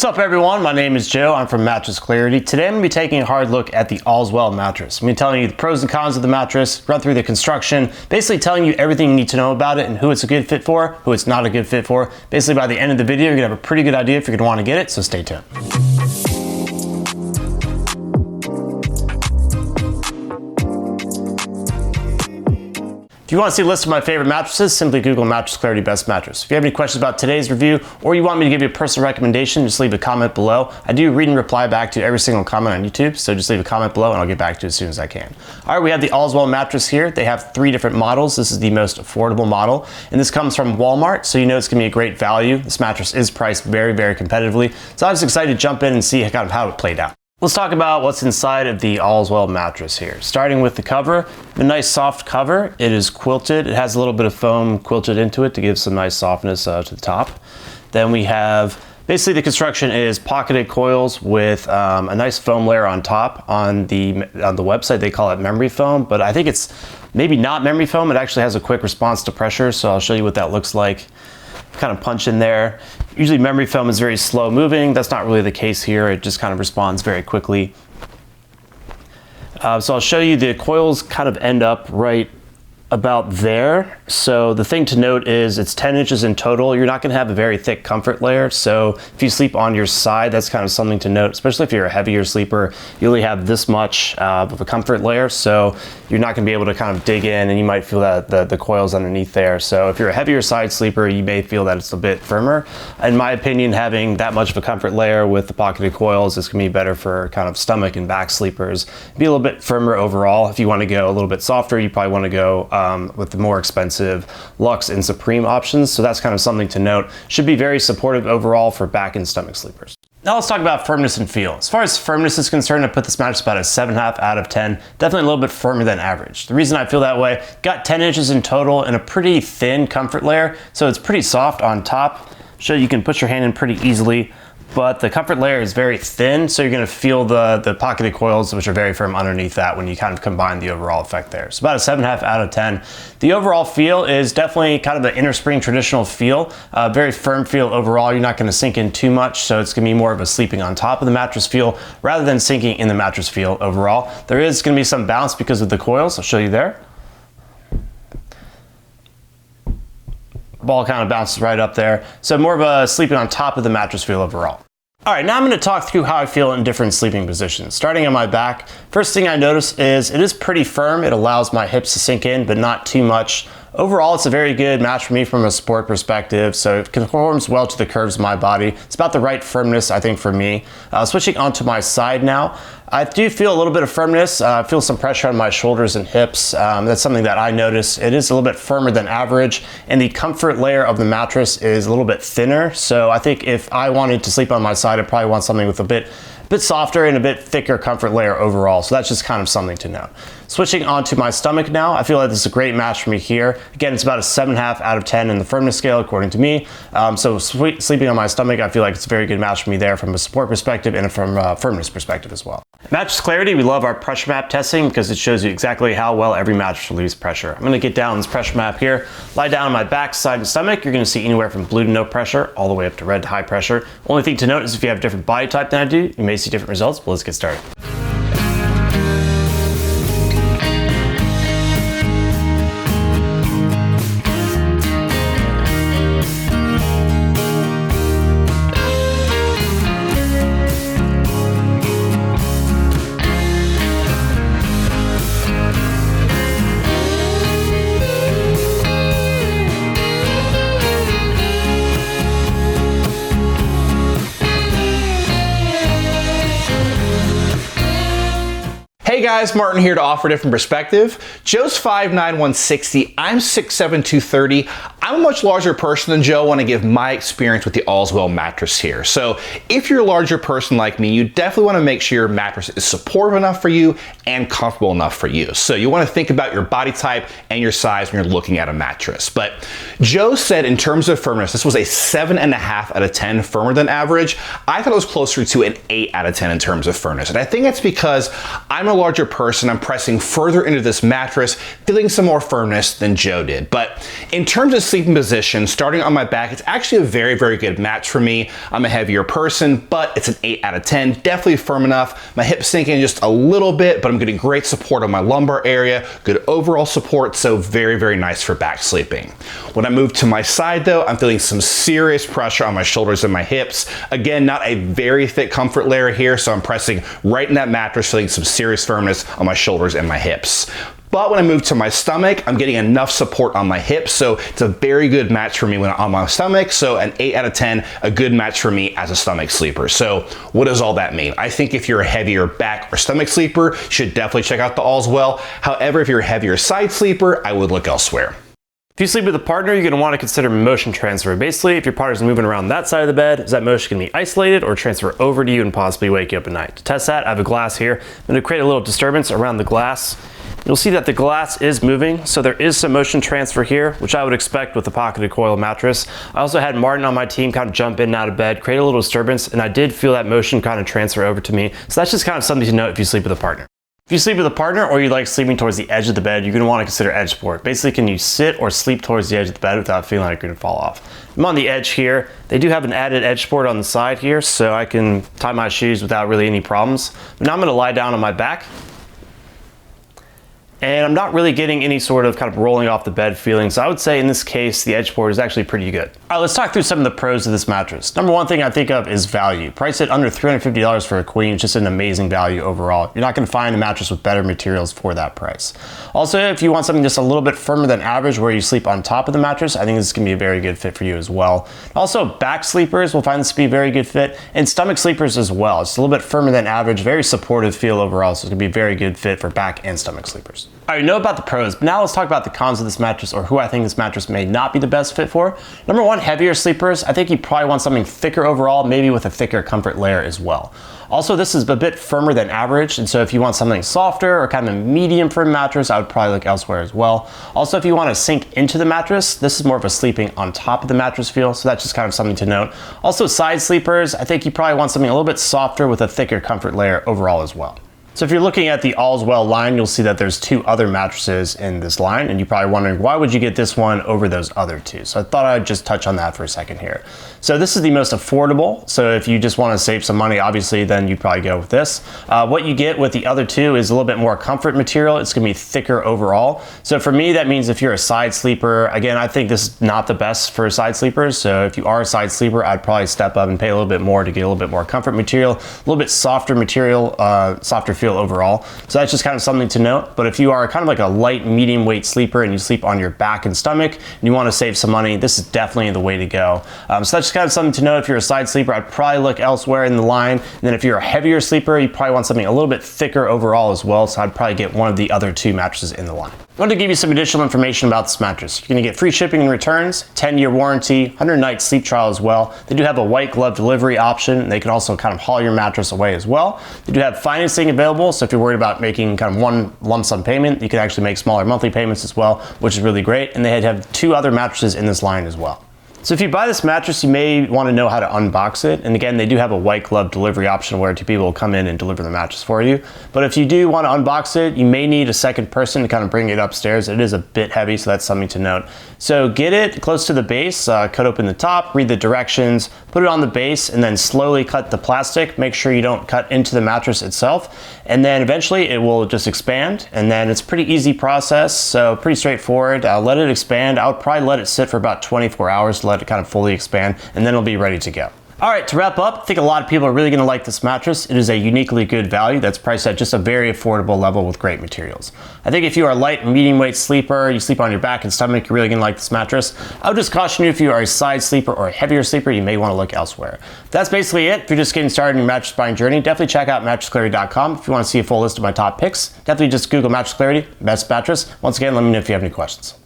What's up everyone, my name is Joe, I'm from Mattress Clarity. Today I'm going to be taking a hard look at the Allswell mattress. I'm going to be telling you the pros and cons of the mattress, run through the construction, basically telling you everything you need to know about it and who it's a good fit for, who it's not a good fit for. Basically by the end of the video you're going to have a pretty good idea if you're going to want to get it, so stay tuned. If you want to see a list of my favorite mattresses, simply Google Mattress Clarity Best Mattress. If you have any questions about today's review, or you want me to give you a personal recommendation, just leave a comment below. I do read and reply back to every single comment on YouTube, so just leave a comment below and I'll get back to you as soon as I can. All right, we have the Allswell mattress here. They have 3 different models. This is the most affordable model, and this comes from Wal-Mart, so you know it's going to be a great value. This mattress is priced very, very competitively, so I was excited to jump in and see kind of how it played out. Let's talk about what's inside of the Allswell mattress here. Starting with the cover, a nice soft cover. It is quilted. It has a little bit of foam quilted into it to give some nice softness to the top. Then we have, basically the construction is pocketed coils with a nice foam layer on top. On the website they call it memory foam, but I think it's maybe not memory foam. It actually has a quick response to pressure, so I'll show you what that looks like. Kind of punch in there. Usually memory foam is very slow moving. That's not really the case here. It just kind of responds very quickly. So I'll show you the coils kind of end up right about there. So the thing to note is it's 10 inches in total. You're not going to have a very thick comfort layer. So if you sleep on your side, that's kind of something to note, especially if you're a heavier sleeper. You only have this much of a comfort layer. So you're not going to be able to kind of dig in and you might feel that the coils underneath there. So if you're a heavier side sleeper, you may feel that it's a bit firmer. In my opinion, having that much of a comfort layer with the pocketed coils is going to be better for kind of stomach and back sleepers. Be a little bit firmer overall. If you want to go a little bit softer, you probably want to go with the more expensive Luxe and Supreme options. So that's kind of something to note. Should be very supportive overall for back and stomach sleepers. Now let's talk about firmness and feel. As far as firmness is concerned, I put this mattress about a 7.5 out of 10. Definitely a little bit firmer than average. The reason I feel that way, got 10 inches in total and a pretty thin comfort layer. So it's pretty soft on top. So you can put your hand in pretty easily. But the comfort layer is very thin, so you're going to feel the pocketed coils, which are very firm underneath that when you kind of combine the overall effect there. So about a 7.5 out of 10. The overall feel is definitely kind of the innerspring traditional feel. Very firm feel overall. You're not going to sink in too much, so it's going to be more of a sleeping on top of the mattress feel rather than sinking in the mattress feel overall. There is going to be some bounce because of the coils. I'll show you there. Ball kind of bounces right up there. So more of a sleeping on top of the mattress feel overall. All right, now I'm going to talk through how I feel in different sleeping positions. Starting on my back, first thing I notice is it is pretty firm. It allows my hips to sink in, but not too much. Overall, it's a very good match for me from a sport perspective, so it conforms well to the curves of my body. It's about the right firmness, I think, for me. Switching onto my side now, I do feel a little bit of firmness. I feel some pressure on my shoulders and hips. That's something that I notice. It is a little bit firmer than average, and the comfort layer of the mattress is a little bit thinner. So I think if I wanted to sleep on my side, I'd probably want something with a bit softer and a bit thicker comfort layer overall. So that's just kind of something to note. Switching onto my stomach now, I feel like this is a great match for me here. Again, it's about a 7.5 out of 10 in the firmness scale, according to me. So sleeping on my stomach, I feel like it's a very good match for me there from a support perspective and from a firmness perspective as well. Mattress Clarity, we love our pressure map testing because it shows you exactly how well every mattress relieves pressure. I'm going to get down on this pressure map here, lie down on my back, side, and stomach. You're going to see anywhere from blue to no pressure, all the way up to red to high pressure. Only thing to note is if you have a different body type than I do, you may see different results, but let's get started. Hey guys, Martin here to offer a different perspective. Joe's 5'9", 160, I'm 6'7", 230. I'm a much larger person than Joe. I want to give my experience with the Allswell mattress here. So if you're a larger person like me, you definitely want to make sure your mattress is supportive enough for you and comfortable enough for you. So you want to think about your body type and your size when you're looking at a mattress. But Joe said in terms of firmness, this was a 7.5 out of 10 firmer than average. I thought it was closer to an 8 out of 10 in terms of firmness. And I think that's because I'm a larger person. I'm pressing further into this mattress, feeling some more firmness than Joe did. But in terms of sleeping position, starting on my back, it's actually a very, very good match for me. I'm a heavier person, but it's an 8 out of 10. Definitely firm enough. My hips sink in just a little bit, but I'm getting great support on my lumbar area, good overall support, so very, very nice for back sleeping. When I move to my side though, I'm feeling some serious pressure on my shoulders and my hips. Again, not a very thick comfort layer here, so I'm pressing right in that mattress, feeling some serious firmness on my shoulders and my hips. But when I move to my stomach, I'm getting enough support on my hips, so it's a very good match for me when I'm on my stomach. So an 8 out of 10, a good match for me as a stomach sleeper. So what does all that mean? I think if you're a heavier back or stomach sleeper, you should definitely check out the Allswell. However, if you're a heavier side sleeper, I would look elsewhere. If you sleep with a partner, you're going to want to consider motion transfer. Basically, if your partner's moving around that side of the bed, is that motion going to be isolated or transfer over to you and possibly wake you up at night? To test that, I have a glass here. I'm going to create a little disturbance around the glass. You'll see that the glass is moving, so there is some motion transfer here, which I would expect with the pocketed coil mattress. I also had Martin on my team kind of jump in and out of bed, create a little disturbance, and I did feel that motion kind of transfer over to me. So that's just kind of something to note if you sleep with a partner. If you sleep with a partner or you like sleeping towards the edge of the bed, you're going to want to consider edge support. Basically, can you sit or sleep towards the edge of the bed without feeling like you're going to fall off? I'm on the edge here. They do have an added edge support on the side here, so I can tie my shoes without really any problems. But now I'm going to lie down on my back. And I'm not really getting any sort of kind of rolling off the bed feeling. So I would say in this case, the edge support is actually pretty good. All right, let's talk through some of the pros of this mattress. Number one thing I think of is value. Priced at under $350 for a queen, just an amazing value overall. You're not gonna find a mattress with better materials for that price. Also, if you want something just a little bit firmer than average where you sleep on top of the mattress, I think this is gonna be a very good fit for you as well. Also, back sleepers will find this to be a very good fit, and stomach sleepers as well. It's a little bit firmer than average, very supportive feel overall, so it's gonna be a very good fit for back and stomach sleepers. All right, you know about the pros, but now let's talk about the cons of this mattress, or who I think this mattress may not be the best fit for. Number one, heavier sleepers. I think you probably want something thicker overall, maybe with a thicker comfort layer as well. Also, this is a bit firmer than average, and so if you want something softer or kind of a medium firm mattress, I would probably look elsewhere as well. Also, if you want to sink into the mattress, this is more of a sleeping on top of the mattress feel, so that's just kind of something to note. Also, side sleepers, I think you probably want something a little bit softer with a thicker comfort layer overall as well. So if you're looking at the Allswell line, you'll see that there's two other mattresses in this line, and you're probably wondering, why would you get this one over those other two? So I thought I'd just touch on that for a second here. So this is the most affordable. So if you just want to save some money, obviously, then you'd probably go with this. What you get with the other two is a little bit more comfort material. It's going to be thicker overall. So for me, that means if you're a side sleeper, again, I think this is not the best for side sleepers. So if you are a side sleeper, I'd probably step up and pay a little bit more to get a little bit more comfort material, a little bit softer material, softer feel overall. So that's just kind of something to note. But if you are kind of like a light medium weight sleeper and you sleep on your back and stomach and you want to save some money, this is definitely the way to go. So that's just kind of something to note. If you're a side sleeper, I'd probably look elsewhere in the line. And then if you're a heavier sleeper, you probably want something a little bit thicker overall as well. So I'd probably get one of the other two mattresses in the line. I want to give you some additional information about this mattress. You're going to get free shipping and returns, 10-year warranty, 100-night sleep trial as well. They do have a white glove delivery option. They can also kind of haul your mattress away as well. They do have financing available, so if you're worried about making kind of one lump sum payment, you can actually make smaller monthly payments as well, which is really great. And they have two other mattresses in this line as well. So if you buy this mattress, you may want to know how to unbox it. And again, they do have a white glove delivery option where two people will come in and deliver the mattress for you. But if you do want to unbox it, you may need a second person to kind of bring it upstairs. It is a bit heavy, so that's something to note. So get it close to the base, cut open the top, read the directions, put it on the base, and then slowly cut the plastic. Make sure you don't cut into the mattress itself. And then eventually it will just expand. And then it's a pretty easy process, so pretty straightforward. Let it expand. I would probably let it sit for about 24 hours to let it kind of fully expand, and then it'll be ready to go. All right, to wrap up, I think a lot of people are really going to like this mattress. It is a uniquely good value that's priced at just a very affordable level with great materials. I think if you are a light and medium weight sleeper, you sleep on your back and stomach, you're really going to like this mattress. I would just caution you, if you are a side sleeper or a heavier sleeper, you may want to look elsewhere. That's basically it. If you're just getting started in your mattress buying journey, definitely check out mattressclarity.com. If you want to see a full list of my top picks, definitely just Google Mattress Clarity, best mattress. Once again, let me know if you have any questions.